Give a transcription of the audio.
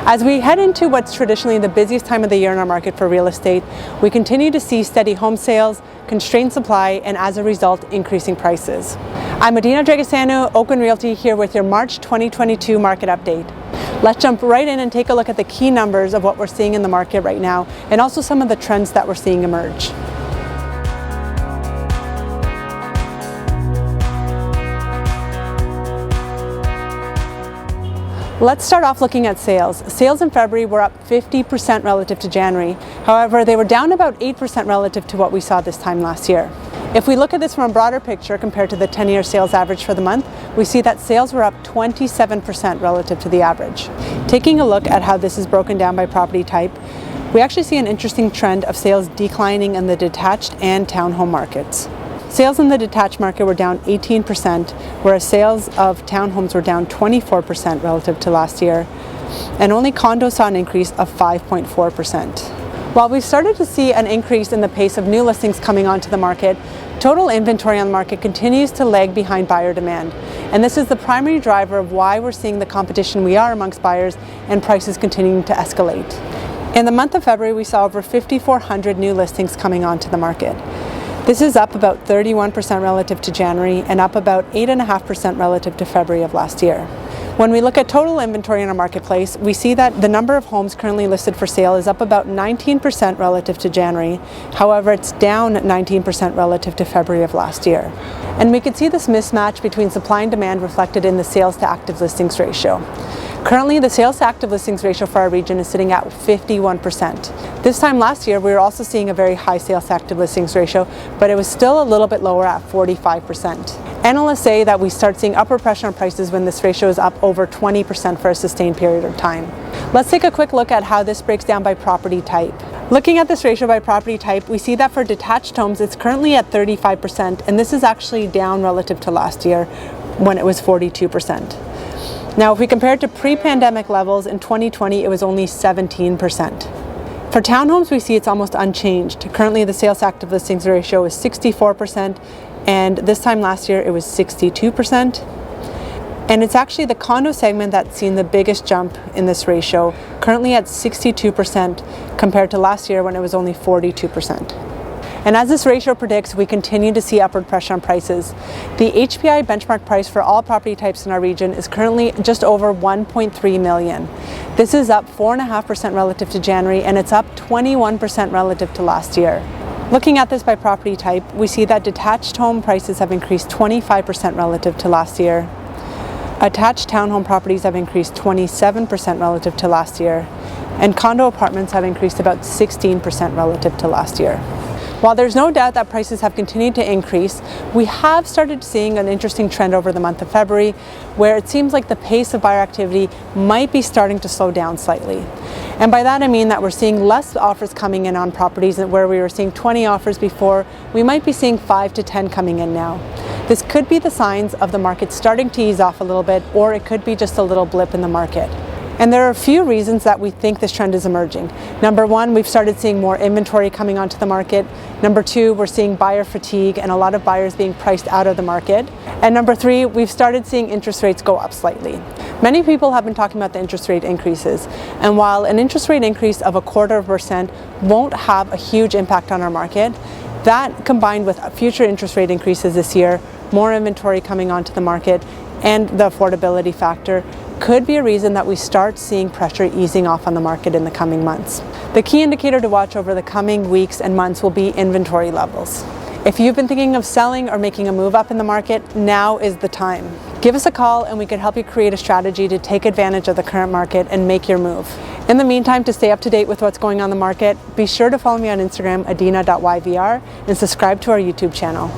As we head into what's traditionally the busiest time of the year in our market for real estate, we continue to see steady home sales, constrained supply, and as a result, increasing prices. I'm Adina Dragasanu, OAKWYN Realty, here with your March 2022 market update. Let's jump right in and take a look at the key numbers of what we're seeing in the market right now, and also some of the trends that we're seeing emerge. Let's start off looking at sales. Sales in February were up 50% relative to January. However, they were down about 8% relative to what we saw this time last year. If we look at this from a broader picture compared to the 10-year sales average for the month, we see that sales were up 27% relative to the average. Taking a look at how this is broken down by property type, we actually see an interesting trend of sales declining in the detached and townhome markets. Sales in the detached market were down 18%, whereas sales of townhomes were down 24% relative to last year, and only condos saw an increase of 5.4%. While we've started to see an increase in the pace of new listings coming onto the market, total inventory on the market continues to lag behind buyer demand. And this is the primary driver of why we're seeing the competition we are amongst buyers and prices continuing to escalate. In the month of February, we saw over 5,400 new listings coming onto the market. This is up about 31% relative to January and up about 8.5% relative to February of last year. When we look at total inventory in our marketplace, we see that the number of homes currently listed for sale is up about 19% relative to January. However, it's down 19% relative to February of last year. And we can see this mismatch between supply and demand reflected in the sales to active listings ratio. Currently, the sales to active listings ratio for our region is sitting at 51%. This time last year, we were also seeing a very high sales to active listings ratio, but it was still a little bit lower at 45%. Analysts say that we start seeing upward pressure on prices when this ratio is up over 20% for a sustained period of time. Let's take a quick look at how this breaks down by property type. Looking at this ratio by property type, we see that for detached homes, it's currently at 35%, and this is actually down relative to last year when it was 42%. Now, if we compare it to pre-pandemic levels in 2020, it was only 17%. For townhomes, we see it's almost unchanged. Currently, the sales to active listings ratio is 64%, and this time last year, it was 62%. And it's actually the condo segment that's seen the biggest jump in this ratio, currently at 62% compared to last year when it was only 42%. And as this ratio predicts, we continue to see upward pressure on prices. The HPI benchmark price for all property types in our region is currently just over $1.3 million. This is up 4.5% relative to January, and it's up 21% relative to last year. Looking at this by property type, we see that detached home prices have increased 25% relative to last year. Attached townhome properties have increased 27% relative to last year, and condo apartments have increased about 16% relative to last year. While there's no doubt that prices have continued to increase, we have started seeing an interesting trend over the month of February, where it seems like the pace of buyer activity might be starting to slow down slightly. And by that I mean that we're seeing less offers coming in on properties where we were seeing 20 offers before. We might be seeing 5 to 10 coming in now. This could be the signs of the market starting to ease off a little bit, or it could be just a little blip in the market. And there are a few reasons that we think this trend is emerging. Number one, we've started seeing more inventory coming onto the market. Number two, we're seeing buyer fatigue and a lot of buyers being priced out of the market. And number three, we've started seeing interest rates go up slightly. Many people have been talking about the interest rate increases. And while an interest rate increase of 0.25% won't have a huge impact on our market, that combined with future interest rate increases this year, more inventory coming onto the market, and the affordability factor could be a reason that we start seeing pressure easing off on the market in the coming months. The key indicator to watch over the coming weeks and months will be inventory levels. If you've been thinking of selling or making a move up in the market, now is the time. Give us a call and we can help you create a strategy to take advantage of the current market and make your move. In the meantime, to stay up to date with what's going on in the market, be sure to follow me on Instagram, adina.yvr, and subscribe to our YouTube channel.